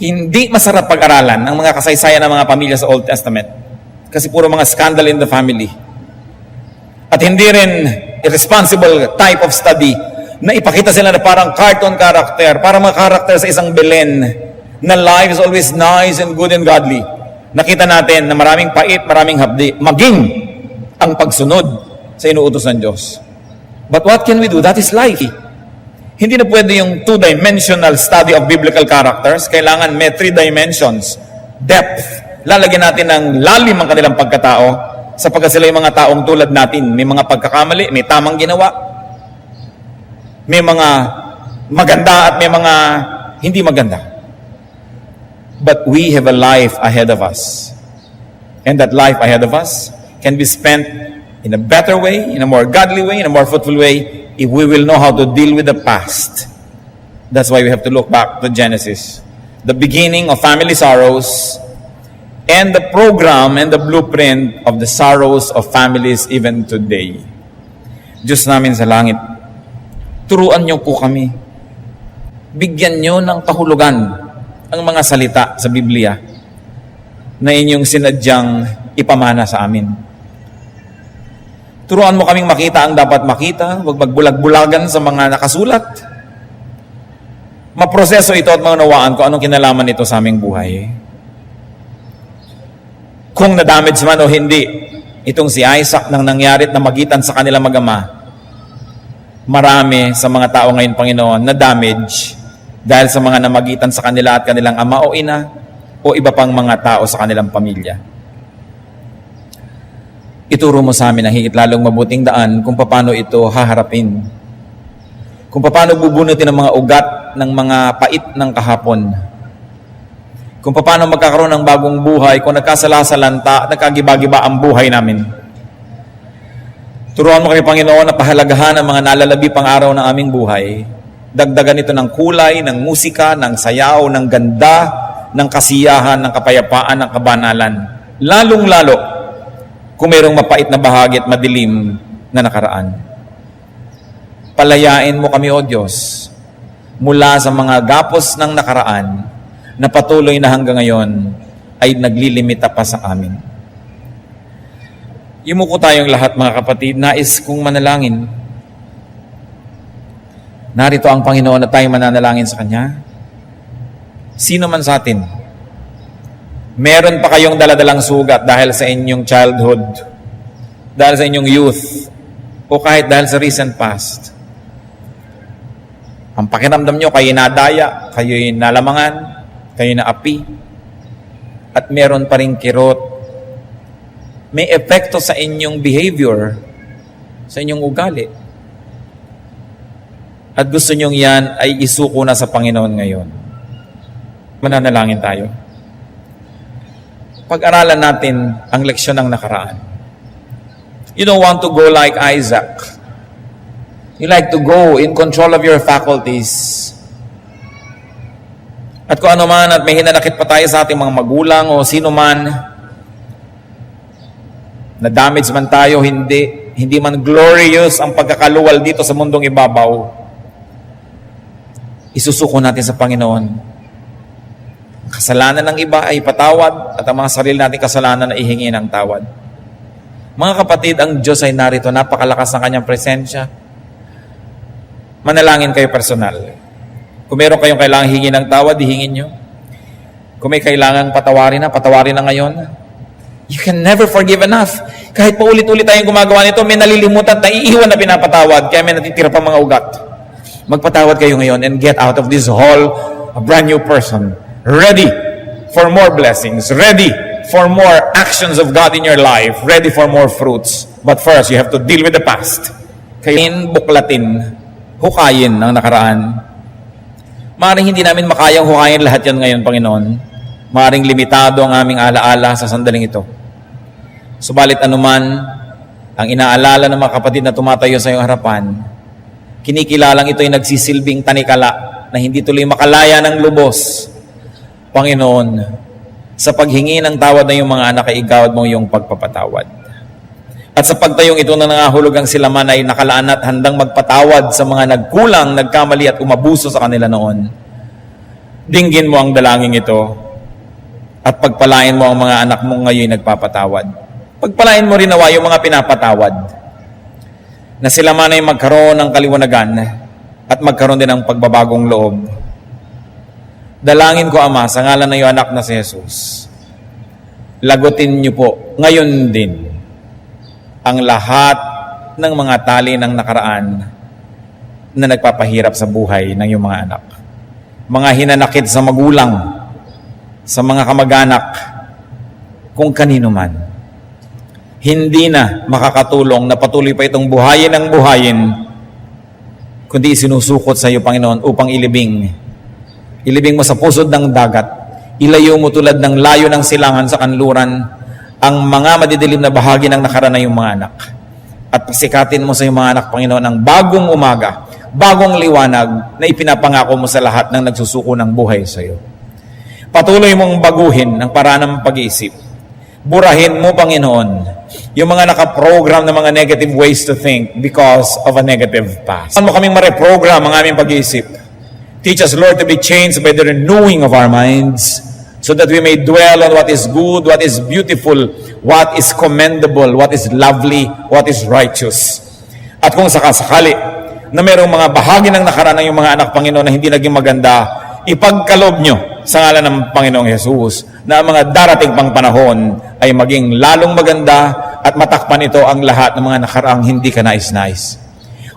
Speaker 1: Hindi masarap pag-aralan ang mga kasaysayan ng mga pamilya sa Old Testament kasi puro mga scandal in the family. At hindi rin irresponsible type of study na ipakita sila na parang cartoon character, parang mga character sa isang Belen, na life is always nice and good and godly. Nakita natin na maraming pait, maraming hapdi, maging ang pagsunod sa inuutos ng Diyos. But what can we do? That is life. Hindi na pwede yung two-dimensional study of biblical characters. Kailangan may 3 dimensions. Depth. Lalagyan natin ng lalim ang kanilang pagkatao sapagkat sila yung mga taong tulad natin. May mga pagkakamali, may tamang ginawa. May mga maganda at may mga hindi maganda. But we have a life ahead of us. And that life ahead of us can be spent in a better way, in a more godly way, in a more fruitful way, if we will know how to deal with the past. That's why we have to look back to Genesis. The beginning of family sorrows and the program and the blueprint of the sorrows of families even today. Diyos namin sa langit, turuan niyo po kami. Bigyan niyo ng kahulugan ang mga salita sa Biblia na inyong sinadyang ipamana sa amin. Turuan mo kaming makita ang dapat makita, huwag magbulag-bulagan sa mga nakasulat. Maproseso ito at maunawaan ko anong kinalaman nito sa aming buhay. Kung na-damage man o hindi, itong si Isaac nang nangyari na magitan sa kanilang mag-ama, marami sa mga tao ngayon, Panginoon, na damage dahil sa mga namagitan sa kanila at kanilang ama o ina o iba pang mga tao sa kanilang pamilya. Ituro mo sa amin ang higit lalong mabuting daan kung paano ito haharapin. Kung paano bubunutin ang mga ugat ng mga pait ng kahapon. Kung paano magkakaroon ng bagong buhay kung nagkasalasalanta, nagkagiba-giba ang buhay namin. Turuan mo kami, Panginoon, na pahalagahan ang mga nalalabi pang araw ng aming buhay. Dagdagan ito ng kulay, ng musika, ng sayaw, ng ganda, ng kasiyahan, ng kapayapaan, ng kabanalan. Lalong-lalo kung mayroong mapait na bahagi at madilim na nakaraan. Palayain mo kami, O Diyos, mula sa mga gapos ng nakaraan na patuloy na hanggang ngayon ay naglilimita pa sa amin. Yumuko tayong lahat, mga kapatid, nais kong manalangin. Narito ang Panginoon na tayo mananalangin sa Kanya. Sino man sa atin, meron pa kayong daladalang sugat dahil sa inyong childhood, dahil sa inyong youth, o kahit dahil sa recent past. Ang pakiramdam nyo, kayo nadaya, kayo nalamangan, kayo naapi, at meron pa rin kirot. May epekto sa inyong behavior, sa inyong ugali. At gusto nyong yan ay isuko na sa Panginoon ngayon. Mananalangin tayo. Pag-aralan natin ang leksyon ng nakaraan. You don't want to go like Isaac. You like to go in control of your faculties. At kung ano man at may hinanakit pa tayo sa ating mga magulang o sino man, na-damage man tayo, hindi man glorious ang pagkakaluwal dito sa mundong ibabaw, isusuko natin sa Panginoon. Ang kasalanan ng iba ay patawad at ang mga sarili nating kasalanan ay ihingi ng tawad. Mga kapatid, ang Diyos ay narito, napakalakas ng Kanyang presensya. Manalangin kayo personal. Kung meron kayong kailangang hingi ng tawad, hihingin nyo. Kung may kailangang patawarin na ngayon. You can never forgive enough. Kahit pa ulit-ulit tayong gumagawa nito, may nalilimutan at naiiwan na pinapatawad, kaya may natitira pa mga ugat. Magpatawad kayo ngayon and get out of this hall a brand new person. Ready for more blessings. Ready for more actions of God in your life. Ready for more fruits. But first, you have to deal with the past. Kayain, buklatin, hukayin ang nakaraan. Maring hindi namin makayang hukayin lahat yan ngayon, Panginoon. Maring limitado ang aming alaala sa sandaling ito. Subalit anuman, ang inaalala ng mga kapatid na tumatayo sa iyong harapan, kinikilalang ito ay nagsisilbing tanikala na hindi tuloy makalaya ng lubos. Panginoon, sa paghingi ng tawad ng iyong mga anak, ay igawad mo iyong pagpapatawad. At sa pagtayong ito na nangahulugang sila man ay nakalaan at handang magpatawad sa mga nagkulang, nagkamali at umabuso sa kanila noon. Dinggin mo ang dalangin ito at pagpalain mo ang mga anak mong ngayon nagpapatawad. Pagpalain mo rin nawa yung mga pinapatawad na sila man ay magkaroon ng kaliwanagan at magkaroon din ng pagbabagong loob. Dalangin ko, Ama, sa ngalan ng iyong anak na si Jesus, lagutin niyo po ngayon din ang lahat ng mga tali ng nakaraan na nagpapahirap sa buhay ng iyong mga anak. Mga hinanakit sa magulang, sa mga kamag-anak, kung kanino man. Hindi na makakatulong na patuloy pa itong buhayin ng buhayin, kundi sinusukot sa iyo, Panginoon, upang ilibing mo sa pusod ng dagat, ilayo mo tulad ng layo ng silangan sa kanluran, ang mga madidilim na bahagi ng nakaraan ng iyong mga anak. At pasikatin mo sa iyong mga anak, Panginoon, ang bagong umaga, bagong liwanag na ipinapangako mo sa lahat ng nagsusuko ng buhay sa iyo. Patuloy mong baguhin ang paraan ng pag-iisip. Burahin mo, Panginoon, yung mga nakaprogram na mga negative ways to think because of a negative past. Saan mo kaming mareprogram ang aming pag-iisip? Teach us, Lord, to be changed by the renewing of our minds, so that we may dwell on what is good, what is beautiful, what is commendable, what is lovely, what is righteous. At kung sakasakali na mayroong mga bahagi ng nakaraan ng iyong mga anak, Panginoon, na hindi naging maganda, ipagkalob nyo sa ngalan ng Panginoong Jesus na ang mga darating pang panahon ay maging lalong maganda at matakpan ito ang lahat ng mga nakaraang hindi ka nais-nais.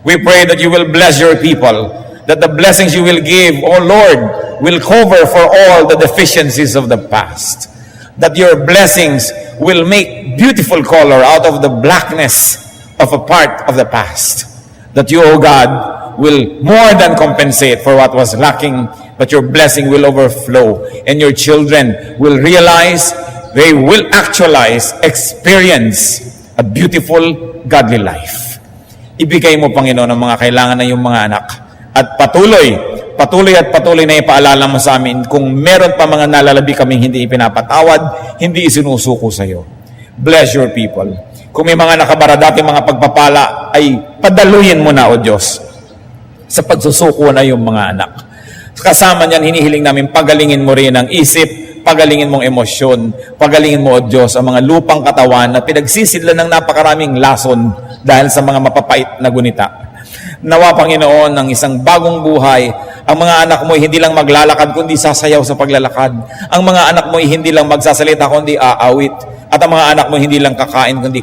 Speaker 1: We pray that you will bless your people, that the blessings you will give, O Lord, will cover for all the deficiencies of the past. That your blessings will make beautiful color out of the blackness of a part of the past. That you, O God, will more than compensate for what was lacking, but your blessing will overflow, and your children will realize, they will actualize, experience a beautiful, godly life. Ibigay mo, Panginoon, ang mga kailangan ng iyong mga anak, at patuloy na ipaalala mo sa amin kung meron pa mga nalalabi kaming hindi ipinapatawad, hindi isinusuko sa iyo. Bless your people. Kung may mga nakabaradating mga pagpapala, ay padaluyin mo na, O Diyos, sa pagsusuko na yung mga anak. Kasama niyan, hinihiling namin, pagalingin mo rin ang isip, pagalingin mong emosyon, pagalingin mo, O Diyos, ang mga lupang katawan na pinagsisidlan ng napakaraming lason dahil sa mga mapapait na gunita. Nawa, Panginoon, ng isang bagong buhay, ang mga anak mo ay hindi lang maglalakad kundi sasayaw sa paglalakad. Ang mga anak mo ay hindi lang magsasalita kundi aawit. At ang mga anak mo hindi lang kakain kundi